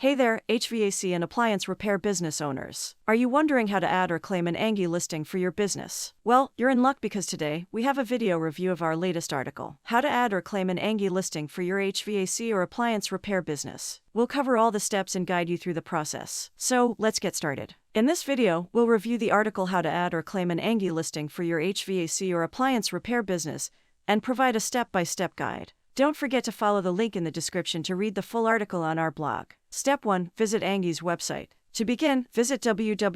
Hey there, HVAC and appliance repair business owners. Are you wondering how to add or claim an Angi listing for your business? Well, you're in luck because today we have a video review of our latest article, How to Add or Claim an Angi Listing for Your HVAC or Appliance Repair Business. We'll cover all the steps and guide you through the process. So, let's get started. In this video, we'll review the article How to Add or Claim an Angi Listing for Your HVAC or Appliance Repair Business and provide a step-by-step guide. Don't forget to follow the link in the description to read the full article on our blog. Step 1. Visit Angi's website. To begin, visit www.angi.com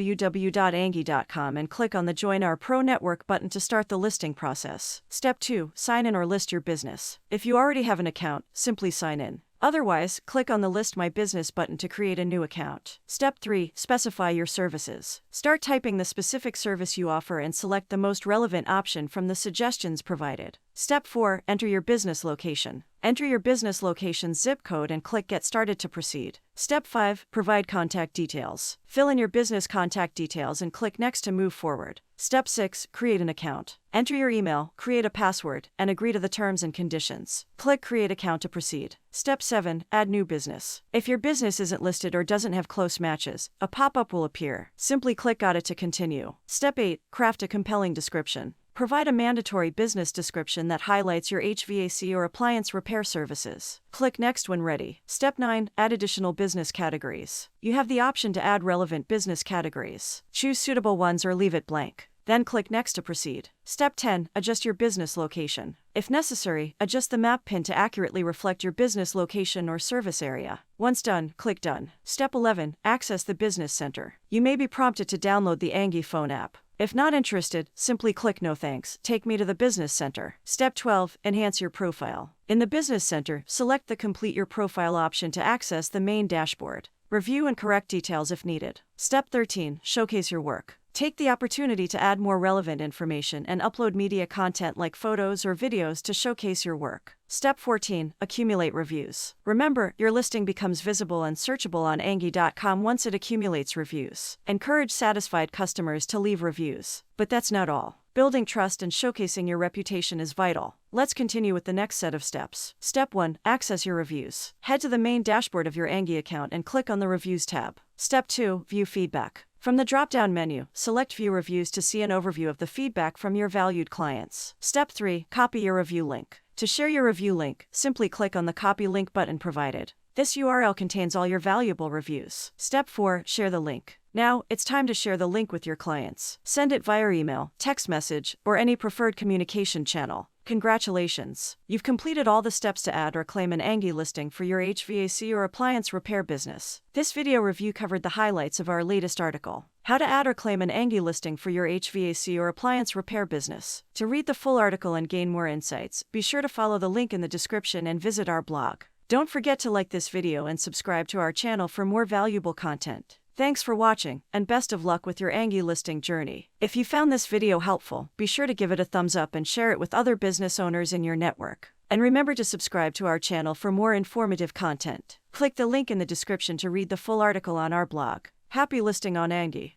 and click on the Join Our Pro Network button to start the listing process. Step 2. Sign in or list your business. If you already have an account, simply sign in. Otherwise, click on the List My Business button to create a new account. Step 3. Specify your services. Start typing the specific service you offer and select the most relevant option from the suggestions provided. Step 4. Enter your business location. Enter your business location's zip code and click Get Started to proceed. Step 5. Provide contact details. Fill in your business contact details and click Next to move forward. Step 6. Create an account. Enter your email, create a password, and agree to the terms and conditions. Click Create Account to proceed. Step 7. Add new business. If your business isn't listed or doesn't have close matches, a pop-up will appear. Simply click Got it to continue. Step 8. Craft a compelling description. Provide a mandatory business description that highlights your HVAC or appliance repair services. Click Next when ready. Step 9. Add additional business categories. You have the option to add relevant business categories. Choose suitable ones or leave it blank. Then click Next to proceed. Step 10. Adjust your business location. If necessary, adjust the map pin to accurately reflect your business location or service area. Once done, click Done. Step 11. Access the business center. You may be prompted to download the Angi phone app. If not interested, simply click No thanks, take me to the business center. Step 12. Enhance your profile. In the business center, select the Complete Your Profile option to access the main dashboard. Review and correct details if needed. Step 13. Showcase your work. Take the opportunity to add more relevant information and upload media content like photos or videos to showcase your work. Step 14. Accumulate reviews. Remember, your listing becomes visible and searchable on Angi.com once it accumulates reviews. Encourage satisfied customers to leave reviews. But that's not all. Building trust and showcasing your reputation is vital. Let's continue with the next set of steps. Step 1. Access your reviews. Head to the main dashboard of your Angi account and click on the Reviews tab. Step 2. View feedback. From the drop-down menu, select View Reviews to see an overview of the feedback from your valued clients. Step 3. Copy your review link. To share your review link, simply click on the Copy Link button provided. This URL contains all your valuable reviews. Step 4. Share the link. Now, it's time to share the link with your clients. Send it via email, text message, or any preferred communication channel. Congratulations! You've completed all the steps to add or claim an Angi listing for your HVAC or appliance repair business. This video review covered the highlights of our latest article, How to Add or Claim an Angi Listing for Your HVAC or Appliance Repair Business. To read the full article and gain more insights, be sure to follow the link in the description and visit our blog. Don't forget to like this video and subscribe to our channel for more valuable content. Thanks for watching, and best of luck with your Angi listing journey. If you found this video helpful, be sure to give it a thumbs up and share it with other business owners in your network. And remember to subscribe to our channel for more informative content. Click the link in the description to read the full article on our blog. Happy listing on Angi!